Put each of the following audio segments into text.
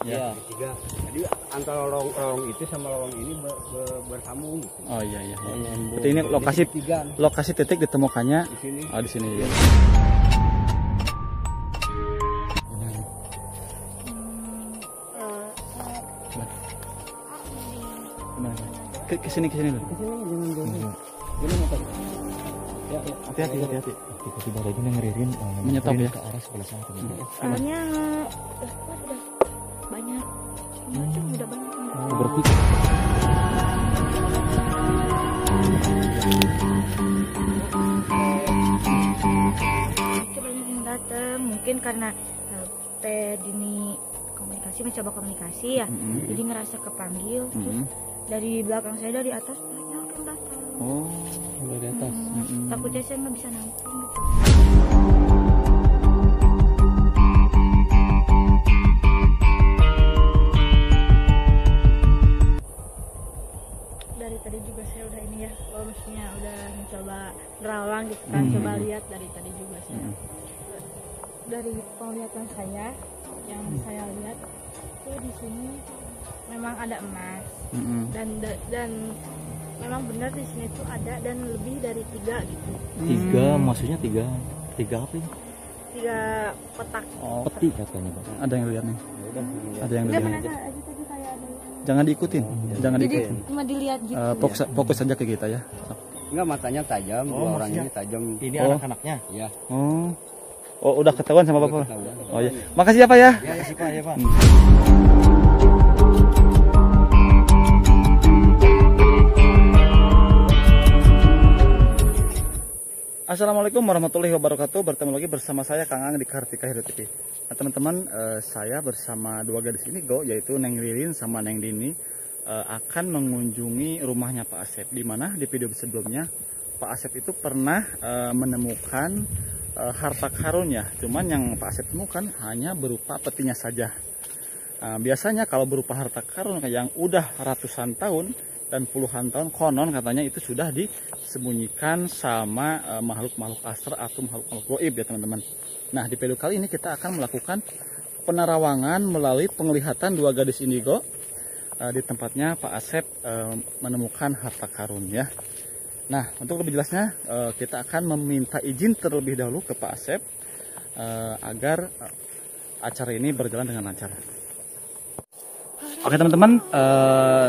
Ya. Tiga. Jadi antara lorong itu sama lorong ini bersambung gitu. Oh iya. Berarti ini lokasi titik ditemukannya Di sini. di sini ya. Ke sini dulu. Ini motor. Ya, hati-hati. Tiba-tiba lagi ngeririn Menyetop ya? ke arah sebelah sana. Soalnya udah banyak. Udah banyak. Berarti banyak yang datang. Mungkin karena dini mencoba komunikasi ya. Jadi ngerasa kepanggil. Terus dari belakang saya, dari atas banyak yang datang. Oh, dari atas. Takutnya saya nggak bisa nampung gitu. Dari tadi juga saya udah ini ya, maksudnya udah mencoba nerawang gitu kan, coba lihat dari tadi juga saya. Dari penglihatan saya, yang saya lihat tuh di sini memang ada emas dan memang benar di sini tuh ada, dan lebih dari 3 gitu. 3, maksudnya 3 apa ini? 3 kotak. Oh, Peti katanya, Bang. ada yang lihat nih. Ada yang Enggak, lihat. mana aja tadi kayak ada. Jangan diikutin. Jangan Jadi diikutin. cuma dilihat gitu. Fokus saja ke kita ya. Enggak, matanya tajam, dua orang ini tajam. Ini Oh. anak-anaknya. Iya. Oh, udah ketahuan sama Bapak? Ketahuan. Oh iya. Makasih ya Pak ya. Ya, sih Pak, ya Pak. Assalamualaikum warahmatullahi wabarakatuh. Bertemu lagi bersama saya Kang Ang di Kartika Hero TV. Nah teman-teman, saya bersama dua gadis indigo, yaitu Neng Lirin sama Neng Dini, akan mengunjungi rumahnya Pak Asep. Di mana di video sebelumnya Pak Asep itu pernah menemukan harta karun ya. Cuman yang Pak Asep temukan hanya berupa petinya saja. Biasanya kalau berupa harta karun yang udah ratusan tahun dan puluhan tahun, konon katanya itu sudah disembunyikan sama makhluk-makhluk astral atau makhluk-makhluk goib ya teman-teman. Nah di video kali ini kita akan melakukan penerawangan melalui penglihatan dua gadis indigo di tempatnya Pak Asep menemukan harta karun ya. Nah untuk lebih jelasnya kita akan meminta izin terlebih dahulu ke Pak Asep agar acara ini berjalan dengan lancar. Oke teman-teman,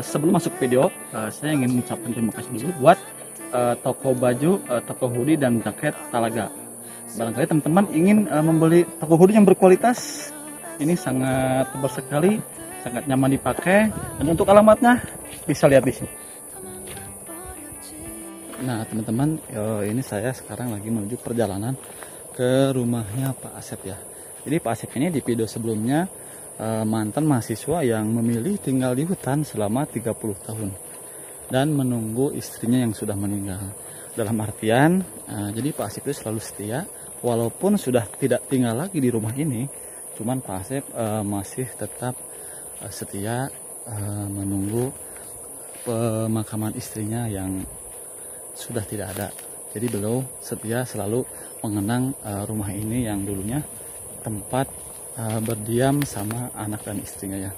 sebelum masuk video, saya ingin mengucapkan terima kasih dulu buat toko baju, toko hoodie dan jaket Talaga. Barangkali teman-teman ingin membeli toko hoodie yang berkualitas, ini sangat tebal sekali, sangat nyaman dipakai. Dan untuk alamatnya bisa lihat di sini. Nah teman-teman, ini saya sekarang lagi menuju perjalanan ke rumahnya Pak Asep ya. Jadi Pak Asep ini di video sebelumnya mantan mahasiswa yang memilih tinggal di hutan selama 30 tahun dan menunggu istrinya yang sudah meninggal. Dalam artian jadi Pak Asep itu selalu setia walaupun sudah tidak tinggal lagi di rumah ini, cuman Pak Asep masih tetap setia menunggu pemakaman istrinya yang sudah tidak ada. Jadi beliau setia selalu mengenang rumah ini yang dulunya tempat berdiam sama anak dan istrinya ya.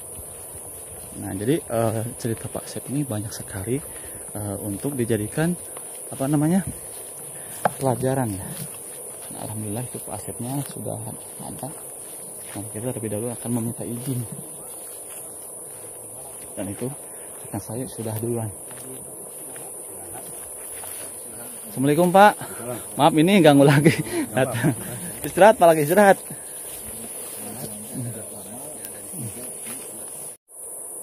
Nah jadi cerita Pak Asep ini banyak sekali untuk dijadikan pelajaran ya. Nah, alhamdulillah itu Pak Asepnya sudah ada. Nah, kita terlebih dahulu akan meminta izin. Dan itu rekan saya sudah duluan. Assalamualaikum Pak. Maaf ini ganggu lagi. Istirahat Pak, lagi istirahat.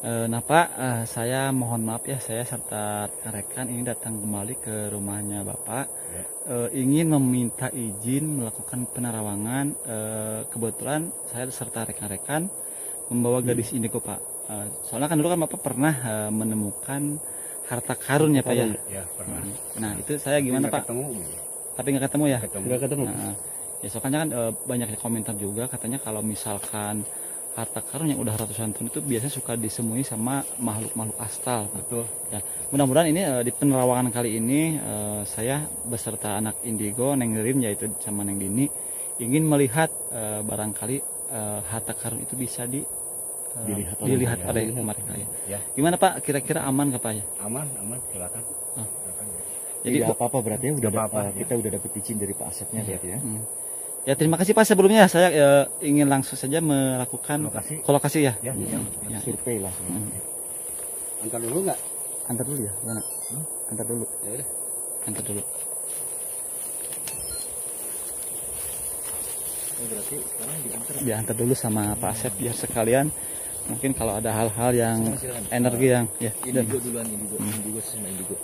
Nah Pak, saya mohon maaf ya, saya serta rekan ini datang kembali ke rumahnya Bapak, ingin meminta izin melakukan penerawangan. Kebetulan saya serta rekan-rekan membawa gadis indigo Pak. Soalnya kan dulu kan Bapak pernah menemukan harta karun ya Pak ya. Ya, pernah. Nah itu saya gimana Pak? Tapi nggak ketemu ya? Nggak ketemu. Nah, ya soalnya kan banyak komentar juga katanya kalau misalkan harta karun yang udah ratusan tahun itu biasanya suka disembunyi sama makhluk-makhluk astral. Betul. Ya, mudah-mudahan ini di penerawangan kali ini saya beserta anak indigo Neng Lirin yaitu sama Neng Dini ingin melihat barangkali harta karun itu bisa dilihat oleh oleh mereka ya. Ya. Gimana Pak? Kira-kira aman nggak Pak ya? Aman, silakan. Ah. Silakan, ya. Jadi Tidak apa-apa berarti ya, Tidak apa-apa, ya. kita udah dapet izin dari Pak Asepnya berarti ya. Ya terima kasih Pak, sebelumnya saya ingin langsung saja melakukan lokasi ya. Ya. Survei langsung. Antar dulu nggak? Antar dulu ya, gimana? Antar dulu. Ya udah. Antar dulu. Oh, berarti sekarang diantar. Diantar dulu sama Pak Asep biar sekalian mungkin kalau ada hal-hal yang Silakan. energi yang ya. Indigo duluan, indigo sama indigo.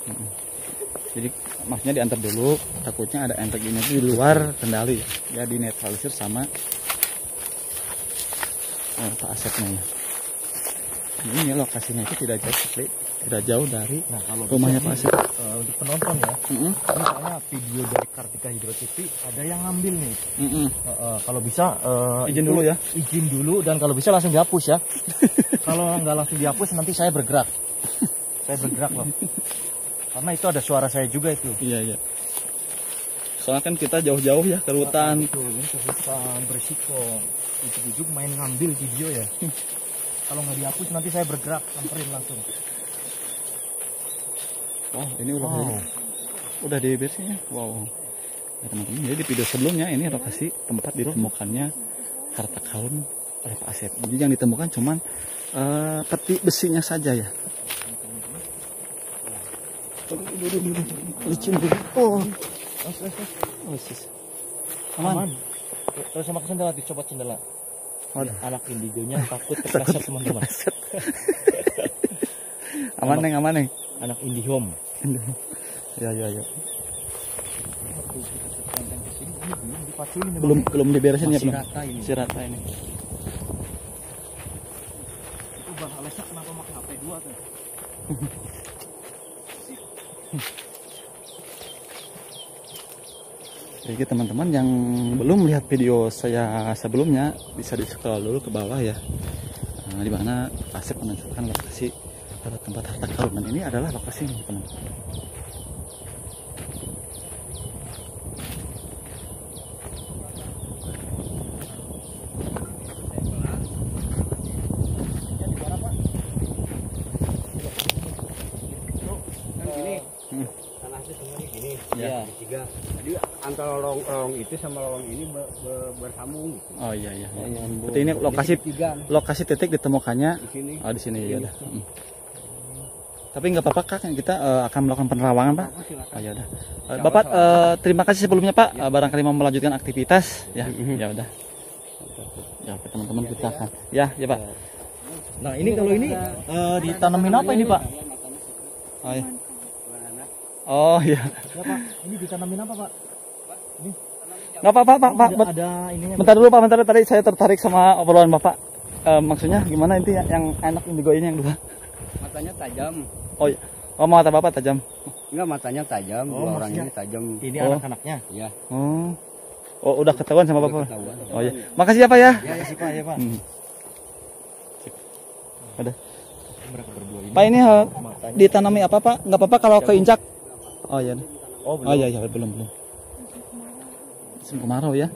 Jadi maksudnya diantar dulu, takutnya ada energi ini di luar kendali ya, dinetralisir sama Pak Asepnya ya. Ini lokasinya itu tidak jauh, tidak jauh dari Kalau rumahnya Pak Asep. untuk penonton ya, misalnya video dari Kartika Hidro TV ada yang ngambil nih. Kalau bisa Izin dulu ya. Izin dulu dan kalau bisa langsung dihapus ya. Kalau nggak langsung dihapus nanti saya bergerak. Saya bergerak loh. Karena itu ada suara saya juga itu. Iya. Soalnya kan kita jauh-jauh ya ke hutan. Betul, ini ke hutan berisiko. Ujuk-ujuk main ngambil video ya. Kalau nggak dihapus nanti saya bergerak samperin langsung. Wow, ini udah dibersihin ya. Wow. Ya, teman-teman, jadi di video sebelumnya ini lokasi tempat ditemukannya harta karun oleh Pak Asep. Jadi yang ditemukan cuman peti besinya saja ya. Licin dulu. Oh, sis. Aman. Terus sama sendela, dicoba sendela. Waduh. Anak indigonya takut terpleset teman-teman. Aman neng. Anak indihome. Ya. Dipaculin Belum diberesin ya masih belum. rata ini. Si rata ini. Itu Bang Alesya kenapa pakai HP 2 tuh? Jadi teman-teman yang belum lihat video saya sebelumnya bisa di scroll dulu ke bawah ya. Di mana Pak Asep menunjukkan lokasi tempat harta karun, dan ini adalah lokasinya teman-teman. Ya. Tiga. Jadi antara lorong itu sama lorong ini bersambung gitu. Oh iya. Berarti ini lokasi titik ditemukannya Di sini. oh di sini ya udah. Tapi nggak apa-apa Kak, kita akan melakukan penerawangan Pak. Oh ya udah. Bapak terima kasih sebelumnya Pak. Barangkali mau melanjutkan aktivitas ya. Ya udah. Ya teman-teman kita akan. Ya Pak. Nah ini kalau ini ditanamin apa ini Pak? Oh iya. Oh iya. Ya Pak, ini ditanamin apa Pak? Nggak apa-apa Pak. Ada ininya. Bentar dulu Pak, bentar tadi saya tertarik sama obrolan Bapak. Maksudnya gimana inti yang enak indigo ini yang dua? Matanya tajam. Oh iya. Oh mata Bapak tajam. Enggak, matanya tajam. Oh, Dua orang maksudnya ini tajam. Ini Oh. anak-anaknya. Ya. Oh udah ketahuan sama Udah Bapak. ketahuan. Oh iya. Makasih ya Pak ya. Ya sih Pak, ya Pak. Udah. Mereka berdua ini. Pak ini matanya. ditanami apa Pak? Nggak apa-apa kalau keinjak. Oh iya. Oh, Oh iya belum. Musim kemarau ya.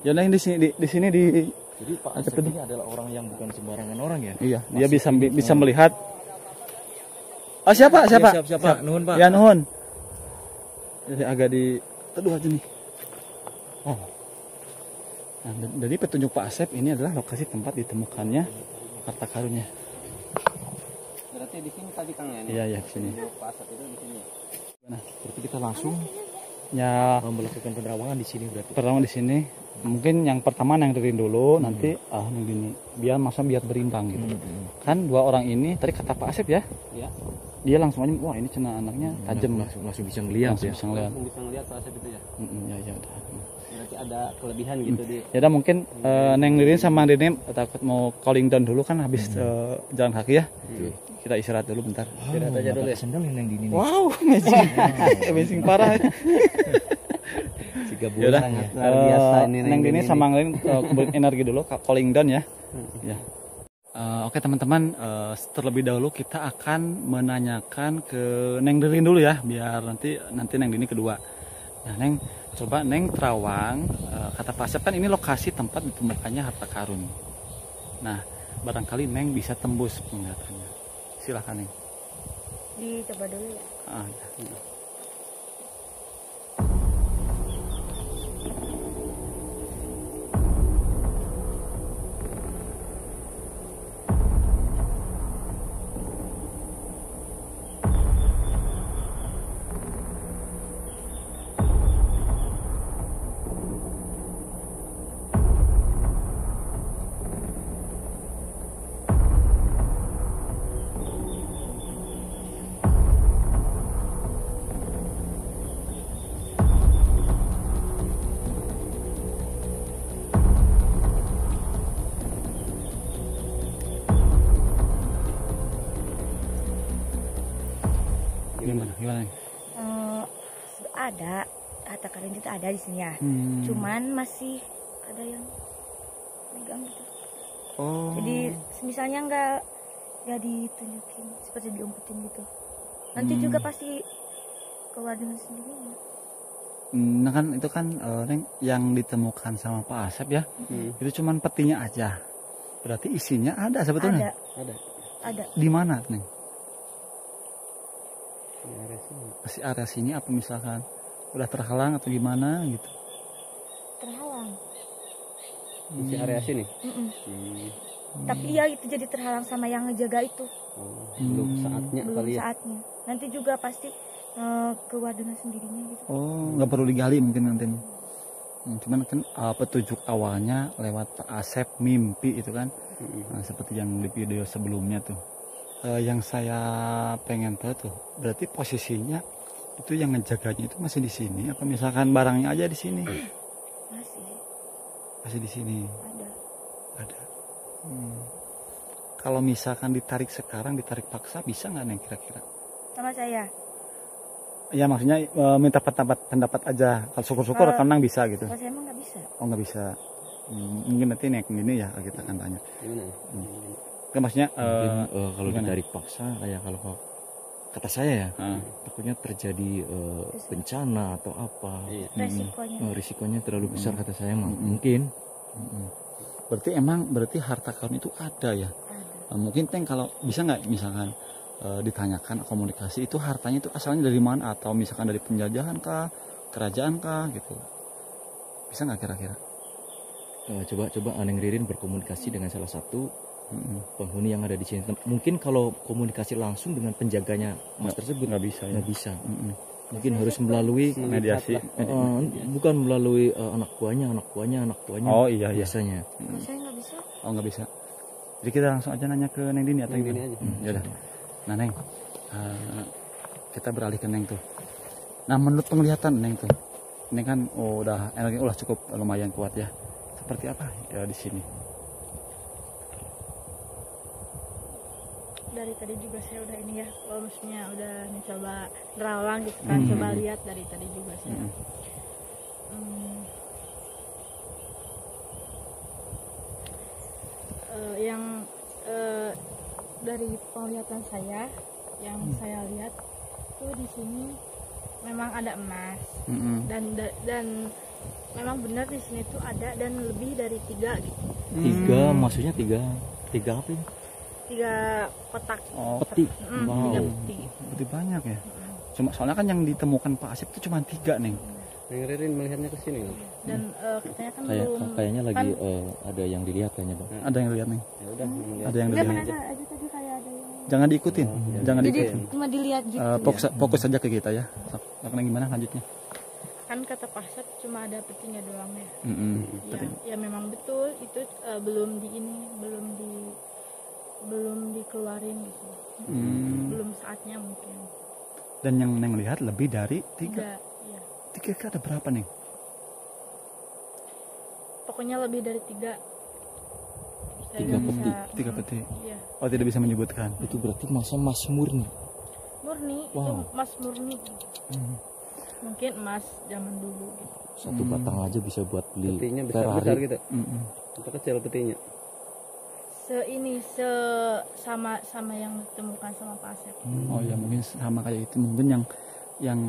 Ya udah di sini di Jadi Pak Asep ini adalah orang yang bukan sembarangan orang ya. iya, dia bisa melihat. Oh siapa? Siapa? Nuhun Pak. Ya nuhun. Jadi agak di teduh aja nih. Oh. Nah, dari petunjuk Pak Asep ini adalah lokasi tempat ditemukannya harta karunnya. Berarti di sini tadi Kang ya. Iya di sini. Pak Asep itu di sini. Nah, Berarti kita langsung ya melakukan penerawangan di sini berarti. pertama di sini. Mungkin yang pertama yang dengerin dulu, nanti begini. Biar berimbang gitu. Kan dua orang ini tadi kata Pak Asep ya. Ya. Dia langsung aja, wah ini cina anaknya tajam lah. Langsung bisa ngeliat Langsung ya. bisa ngeliat. Langsung bisa ngeliat Pak Asep itu ya. Ya udah. Berarti ada kelebihan gitu di. Ya udah mungkin Neng Lirin sama Dene takut mau calling down dulu kan habis jalan kaki ya. Kita istirahat dulu bentar. Istirahat aja dulu ya. Sendal yang di ini. Wow, amazing parah. Tiga Ya udah. bulan ya. Luar biasa ini, Neng Dene ini. sama Lirin kumpulin energi dulu, calling down ya. Ya. Oke teman-teman, terlebih dahulu kita akan menanyakan ke Neng Lirin dulu ya, biar nanti Neng Dini kedua. Nah Neng, coba Neng terawang, kata Pak Asep kan ini lokasi tempat ditemukannya harta karun. Nah barangkali Neng bisa tembus penglihatannya. Silahkan Neng. Dicoba dulu ya. Ya. Gimana Neng? Ada harta karun itu ada di sini ya. Hmm. Cuman masih ada yang megang gitu. Oh. Jadi misalnya nggak ditunjukin seperti diumpetin gitu. Nanti juga pasti keluar dengan sendirinya. Nah kan itu kan Neng yang ditemukan sama Pak Asep ya. Itu cuman petinya aja. Berarti isinya ada sebetulnya. Ada. Di mana Neng? Di area sini. Masih area sini apa misalkan udah terhalang atau gimana gitu? Terhalang. Di area sini. Tapi ya itu jadi terhalang sama yang ngejaga itu. Belum saatnya Belum kali ya. saatnya. Nanti juga pasti keluar dengan sendirinya gitu. Oh, nggak perlu digali mungkin nanti. Cuman kan petunjuk awalnya lewat Pak Asep mimpi itu kan. Nah, seperti yang di video sebelumnya tuh. Yang saya pengen tahu tuh, berarti posisinya itu yang ngejaganya itu masih di sini apa misalkan barangnya aja di sini? Masih di sini. Ada. Kalau misalkan ditarik sekarang, ditarik paksa bisa nggak Neng kira-kira? Sama saya. Ya maksudnya minta pendapat aja. Kalau syukur-syukur Kanang bisa gitu. Kalau saya emang nggak bisa. Oh nggak bisa. Mungkin nanti Neng ini ya kita akan tanya. Gimana? Kan maksudnya kalau gimana? ditarik paksa kayak kalau kata saya ya takutnya terjadi bencana atau apa. Risikonya terlalu besar kata saya mungkin. Berarti harta karun itu ada ya. Mungkin Teng kalau bisa nggak misalkan ditanyakan komunikasi itu hartanya itu asalnya dari mana atau misalkan dari penjajahan kah, kerajaan kah gitu. Bisa nggak kira-kira? Coba Neng Ririn berkomunikasi dengan salah satu penghuni yang ada di sini. Mungkin kalau komunikasi langsung dengan penjaganya Mas tersebut nggak bisa. Mungkin harus melalui mediasi. Bukan melalui anak buahnya. Oh iya. Biasanya. Saya nggak bisa. Oh nggak bisa. Jadi kita langsung aja nanya ke Neng Dini atau gimana? Ya udah. Nah Neng, kita beralih ke Neng tuh. Nah menurut penglihatan Neng tuh, Neng kan udah energinya udah cukup lumayan kuat ya. Seperti apa ya di sini? Dari tadi juga saya udah ini ya, maksudnya udah mencoba nerawang gitu kan, coba lihat dari tadi juga saya. Yang dari penglihatan saya, yang saya lihat tuh di sini memang ada emas dan memang benar di sini tuh ada dan lebih dari 3 gitu. 3 maksudnya 3 apa ya? 3 kotak. Oh, peti. 3 peti. Berarti banyak ya. Cuma soalnya kan yang ditemukan Pak Asep itu cuma 3 Neng. Neng Ririn melihatnya ke sini. Dan katanya kan belum Kayaknya lagi kan, ada yang dilihat kayaknya Bang. Ada yang lihat Neng. Ya udah, Ada yang Nggak dilihat. mana aja tadi kayak ada yang. Jangan diikutin. Jangan Jadi diikutin. cuma dilihat gitu. Fokus saja ke kita ya. Karena gimana lanjutnya? kan kata pasar cuma ada petinya doang ya. Ya memang betul itu belum dikeluarin gitu. Belum saatnya mungkin. Dan yang Neng lihat lebih dari 3. Enggak, iya. 3 ada berapa Neng? Pokoknya lebih dari 3. 3 peti. 3 peti. Iya. Oh tidak bisa menyebutkan. Itu berarti emas murni. Murni, Wow. itu emas murni. Mungkin emas zaman dulu gitu. Satu batang aja bisa buat beli Petinya Ferrari. besar gitu. Atau kecil petinya. Sama yang ditemukan sama Pak Asep. Oh ya mungkin sama kayak itu. Mungkin yang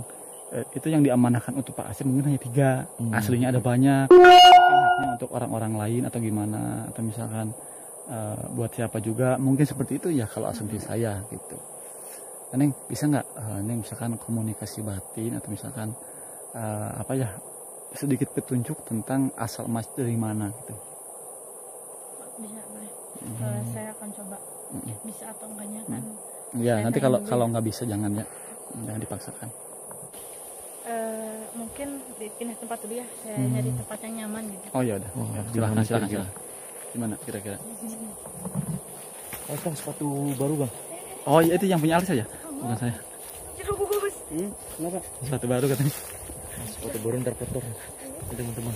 itu yang diamanahkan untuk Pak Asep mungkin hanya 3. Aslinya ada banyak. Mungkin haknya untuk orang-orang lain atau gimana, atau misalkan buat siapa juga mungkin seperti itu ya kalau asumsi saya gitu. Neng bisa nggak Neng misalkan komunikasi batin atau misalkan apa ya sedikit petunjuk tentang asal emas dari mana gitu? Bisa boleh. Saya akan coba. Bisa atau enggaknya kan? Ya saya nanti tanya kalau dulu. nggak bisa jangan ya, jangan dipaksakan. Mungkin dipindah tempat dulu ya. Saya nyari tempat yang nyaman gitu. Oh ya udah, silakan silakan. Gimana kira-kira? Oh, Bang, sepatu baru Bang. Oh iya itu yang punya Alis aja, bukan saya. Kenapa? Sepatu baru katanya. Sepatu baru ntar kotor. Teman-teman.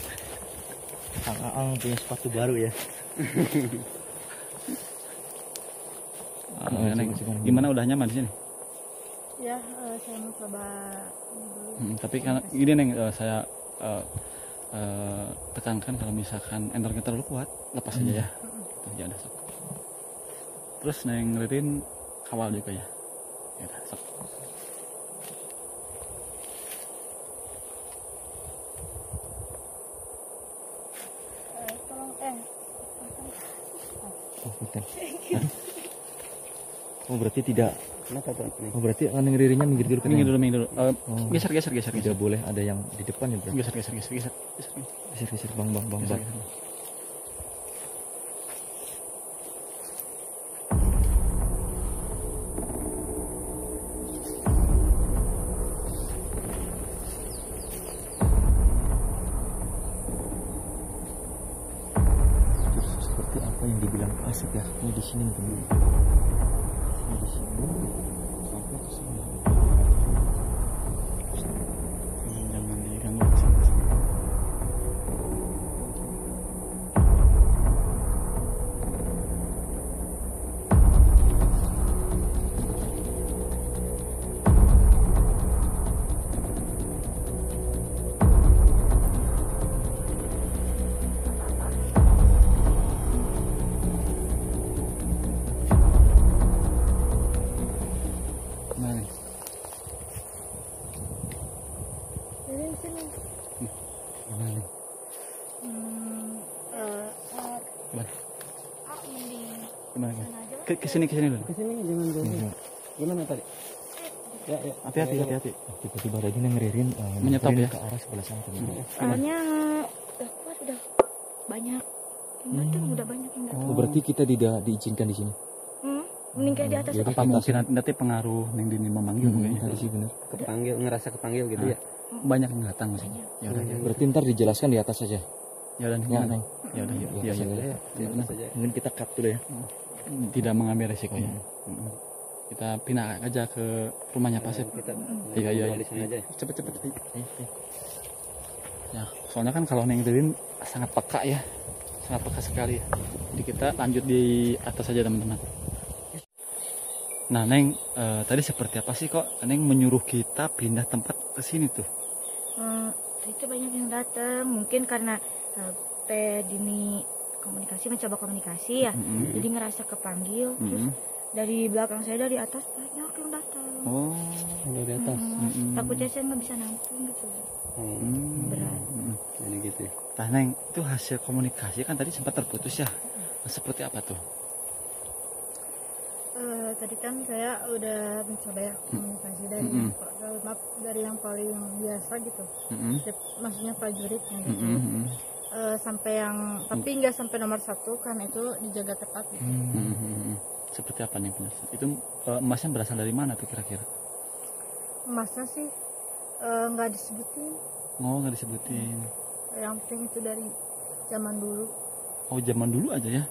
Kang Aang punya sepatu baru ya. Neng, gimana udah nyaman di sini? Ya, saya mau coba ini dulu. Tapi karena ini Neng, saya tekankan kalau misalkan endornya terlalu kuat, lepas aja ya. Gitu, ya udah sok. Terus Neng Ririn kawal juga ya. Ya udah sok. Tolong Oh, bentar. Oh, berarti tidak. Kenapa tuh? Oh, berarti Neng Ririnnya minggir dulu kan? Minggir dulu. Geser. Tidak boleh ada yang di depan ya, Bro. Geser. Geser, Bang. Seperti apa yang dibilang Pak Asep ya? Ini di sini mungkin. Ini di sini. Sampai ke sini. Jangan diganggu kesana. Nah, nih. Dari sini. Gimana nih? Gimana? Mending Gimana? sana aja. Kesini dulu. Kesini jangan dulu. Gimana tadi? Ya. Hati-hati. Tiba-tiba tadi Neng Ririn Menyetop nyamperin ya? ke arah sebelah sana teman. Soalnya udah banyak yang datang, udah banyak yang datang. Oh, berarti kita tidak diizinkan di sini. Mending kayak di atas. Yaudah, Apa mungkin nanti pengaruh Neng Dini memanggil mungkin ya? Tadi sih benar. Ngerasa kepanggil gitu ya. Banyak yang datang maksudnya. Ya udah. Berarti ntar dijelaskan di atas saja. Ya udah. Ya, Neng. Ya udah. Ya, Ya. saja. Mungkin kita cut dulu ya. Tidak mengambil resikonya. Kita pindah aja ke rumahnya Pak Asep. Kita Iya. di sini aja. Cepet. Ya, soalnya kan kalau Neng Ririn sangat peka ya. Sangat peka sekali ya. Jadi kita lanjut di atas saja teman-teman. Nah Neng, tadi seperti apa sih kok Neng menyuruh kita pindah tempat ke sini tuh? Itu banyak yang datang, mungkin karena Teh Dini mencoba komunikasi ya, jadi ngerasa kepanggil. Terus dari belakang saya, dari atas banyak yang datang. Oh, Udah di atas. Takutnya saya nggak bisa nampung gitu, berat. Ini gitu ya. Nah Neng, itu hasil komunikasi kan tadi sempat terputus ya. Seperti apa tuh? Tadi kan saya udah mencoba ya komunikasi dari yang paling biasa gitu. Maksudnya prajuritnya gitu. Sampai yang tapi nggak sampai nomor 1 karena itu dijaga ketat gitu. Seperti apa nih penjelasan? Itu emasnya berasal dari mana tuh kira-kira? Emasnya sih nggak disebutin. Oh, nggak disebutin. Yang penting itu dari zaman dulu. Oh, zaman dulu aja ya?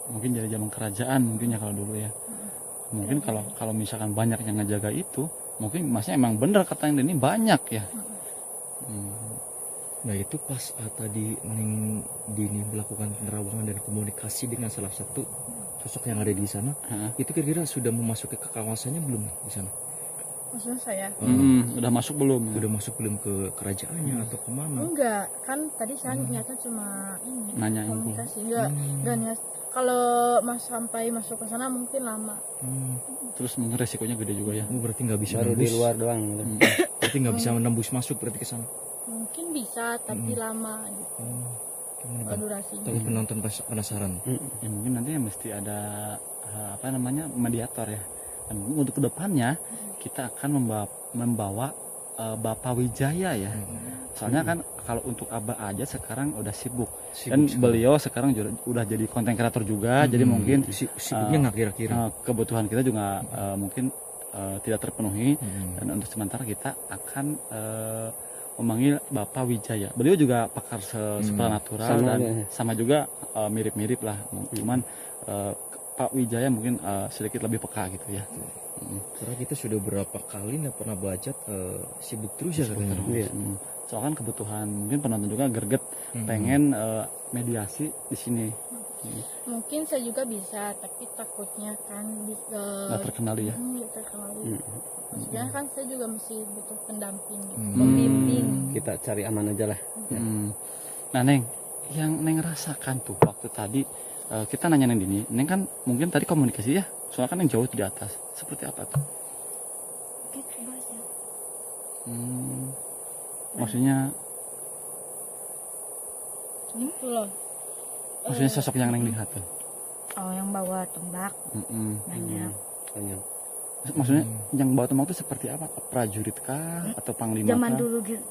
Mungkin dari zaman kerajaan mungkin ya kalau dulu ya. Mungkin kalau misalkan banyak yang ngejaga itu, mungkin emasnya emang bener kata yang ini banyak ya. Nah itu pas tadi Neng Dini melakukan penerawangan dan komunikasi dengan salah satu sosok yang ada di sana, itu kira-kira sudah memasuki ke kawasannya belum di sana? Maksudnya saya? Udah masuk belum? Udah masuk belum ke kerajaannya atau kemana? Enggak, kan tadi saya niatnya cuma ini Nanya komunikasi, enggak niat. Kalau sampai masuk ke sana mungkin lama. Terus mungkin resikonya gede juga ya. Berarti nggak bisa Baru nembus. di luar doang. Berarti nggak bisa menembus masuk berarti ke sana. Mungkin bisa tapi lama gitu. durasinya. Tapi penonton penasaran. Ya, mungkin nanti mesti ada apa namanya mediator ya. Dan untuk kedepannya kita akan membawa Bapak Wijaya ya. Soalnya kan kalau untuk Abah aja sekarang udah sibuk dan beliau sekarang udah jadi konten kreator juga. Jadi mungkin sibuknya nggak kira-kira. Kebutuhan kita juga mungkin tidak terpenuhi. Dan untuk sementara kita akan memanggil Bapak Wijaya. Beliau juga pakar supranatural dan sama juga mirip-mirip lah. Cuman Pak Wijaya mungkin sedikit lebih peka gitu ya. Karena kita sudah berapa kali nggak pernah budget sibuk terus ya katanya. Soalnya kan kebutuhan mungkin penonton juga greget pengen mediasi di sini. Mungkin saya juga bisa, tapi takutnya kan Nggak terkenali ya. terkenali. Maksudnya kan saya juga masih butuh pendamping, pembimbing. Kita cari aman aja lah. Nah Neng, yang Neng rasakan tuh waktu tadi kita nanya Neng Dini, Neng kan mungkin tadi komunikasi ya, soalnya kan yang jauh di atas. Seperti apa tuh? Gitu bahasa. Maksudnya Gitu loh. maksudnya sosok yang Neng lihat tuh. Oh, yang bawa tombak banyak. Maksudnya yang bawa tombak itu seperti apa? Prajurit kah atau panglima Zaman kah? dulu gitu.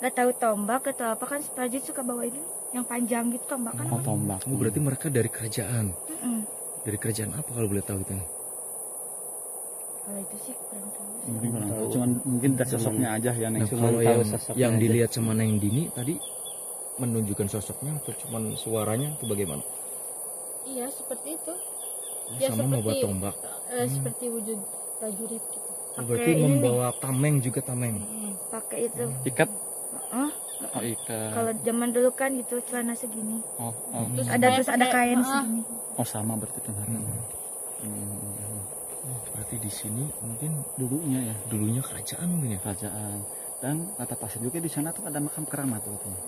Gak tahu tombak atau apa kan prajurit suka bawa ini yang panjang gitu tombak kan. Oh, tombak. Oh, berarti mereka dari kerajaan. Mm-mm. Dari kerajaan apa kalau boleh tahu gitu? Kalau itu sih kurang tahu. Mungkin kurang tahu. Cuman mungkin dari sosoknya aja ya Neng. Nah, kalau yang dilihat sama Neng Dini tadi menunjukkan sosoknya atau cuman suaranya itu bagaimana? Iya seperti itu. Sama membawa tombak. Seperti wujud prajurit gitu. Oh, berarti ini membawa tameng juga tameng. Pakai itu. Ikat. Oh, Oh, ikat. kalau zaman dulu kan gitu celana segini. Oh, Terus ada kain segini. oh sama berarti tuh. Berarti di sini mungkin Dulunya ya. dulunya kerajaan mungkin ya. Kerajaan. Dan kata pasir juga di sana tuh ada makam keramat tuh katanya.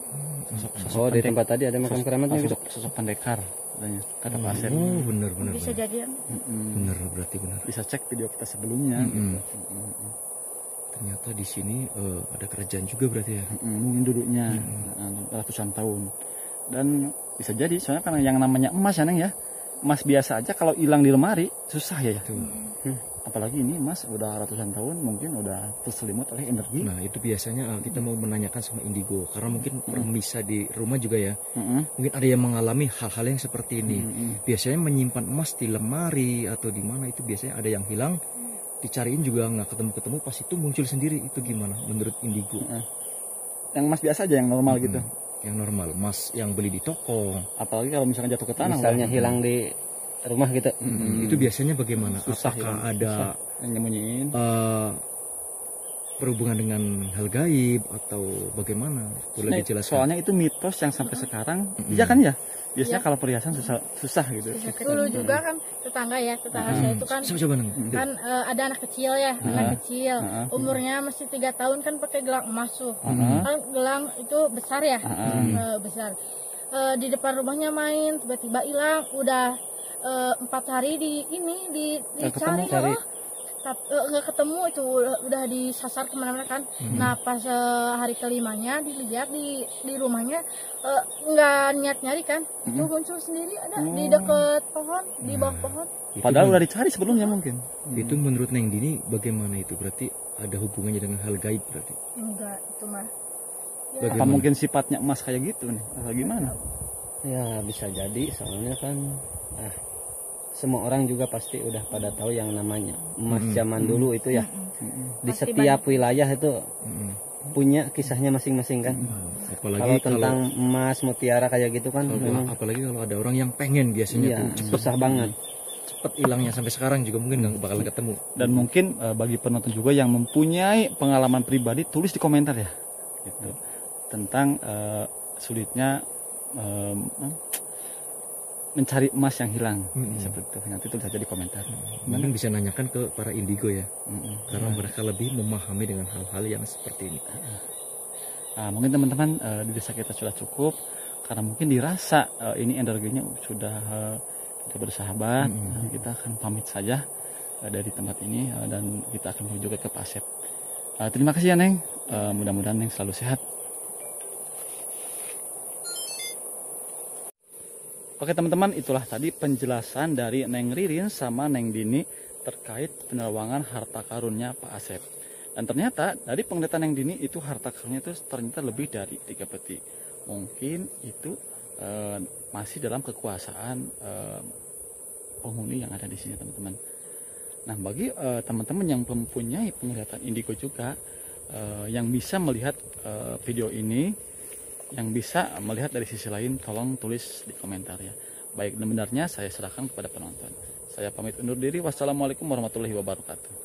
Oh, di tempat tadi ada makam keramatnya. Sosok pendekar katanya. Kata pasir. Oh, benar-benar. Bisa jadi yang Benar, berarti benar. Bisa cek video kita sebelumnya. Gitu. Ternyata di sini ada kerajaan juga berarti ya. Mungkin dulunya ratusan tahun. Dan bisa jadi soalnya karena yang namanya emas ya Neng ya. Emas biasa aja kalau hilang di lemari susah ya. Apalagi ini emas udah ratusan tahun mungkin udah terselimut oleh energi. Nah, itu biasanya kita mau menanyakan sama Indigo karena mungkin permisa di rumah juga ya. Mungkin ada yang mengalami hal-hal yang seperti ini. Biasanya menyimpan emas di lemari atau di mana itu biasanya ada yang hilang, dicariin juga nggak ketemu-ketemu, pas itu muncul sendiri. Itu gimana menurut Indigo? Yang emas biasa aja yang normal gitu. Yang normal, emas yang beli di toko. Apalagi kalau misalkan jatuh ke tanah. Misalnya hilang di rumah gitu. Itu biasanya bagaimana? Susah Apakah ya, ada yang nyembunyiin. berhubungan dengan hal gaib atau bagaimana? Boleh dijelaskan? Soalnya itu mitos yang sampai sekarang. Iya kan ya? Biasanya kalau perhiasan susah gitu. Dulu juga kan tetangga saya itu kan Coba Neng. kan ada anak kecil ya, anak kecil umurnya masih 3 tahun kan pakai gelang emas tuh. Kan gelang itu besar ya, besar. Di depan rumahnya main, tiba-tiba hilang. Udah 4 hari dicari loh. Nggak ketemu, itu udah disasar kemana-mana kan. Nah pas hari kelimanya dilihat di rumahnya nggak niat nyari kan, itu muncul sendiri ada di dekat pohon, di bawah pohon. Padahal udah dicari sebelumnya mungkin. Itu menurut Neng Dini bagaimana itu? Berarti ada hubungannya dengan hal gaib berarti? Enggak, itu mah Apa mungkin sifatnya emas kayak gitu nih? Atau gimana? Ya bisa jadi, soalnya kan semua orang juga pasti udah pada tahu yang namanya emas zaman dulu itu ya. Di setiap wilayah itu punya kisahnya masing-masing kan. Apalagi kalau tentang emas mutiara kayak gitu kan memang apalagi kalau ada orang yang pengen biasanya tuh cepet susah banget. Cepet hilangnya, sampai sekarang juga mungkin nggak bakal ketemu. Dan mungkin bagi penonton juga yang mempunyai pengalaman pribadi, tulis di komentar ya. Gitu. Tentang sulitnya mencari emas yang hilang, seperti itu. Nanti tulis saja di komentar. Mungkin bisa nanyakan ke para Indigo ya, karena mereka lebih memahami dengan hal-hal yang seperti ini. Nah, mungkin teman-teman di desa kita sudah cukup, karena mungkin dirasa ini energinya sudah kita bersahabat. Kita akan pamit saja dari tempat ini dan kita akan menuju ke Pasep. Terima kasih ya Neng, mudah-mudahan Neng selalu sehat. Oke teman-teman, itulah tadi penjelasan dari Neng Ririn sama Neng Dini terkait penerawangan harta karunnya Pak Asep. Dan ternyata dari penglihatan Neng Dini itu harta karunnya itu ternyata lebih dari 3 peti. Mungkin itu masih dalam kekuasaan penghuni yang ada di sini teman-teman. Nah bagi teman-teman yang mempunyai penglihatan indigo juga, yang bisa melihat video ini, yang bisa melihat dari sisi lain, tolong tulis di komentar ya. Baik dan benarnya saya serahkan kepada penonton. Saya pamit undur diri. Wassalamualaikum warahmatullahi wabarakatuh.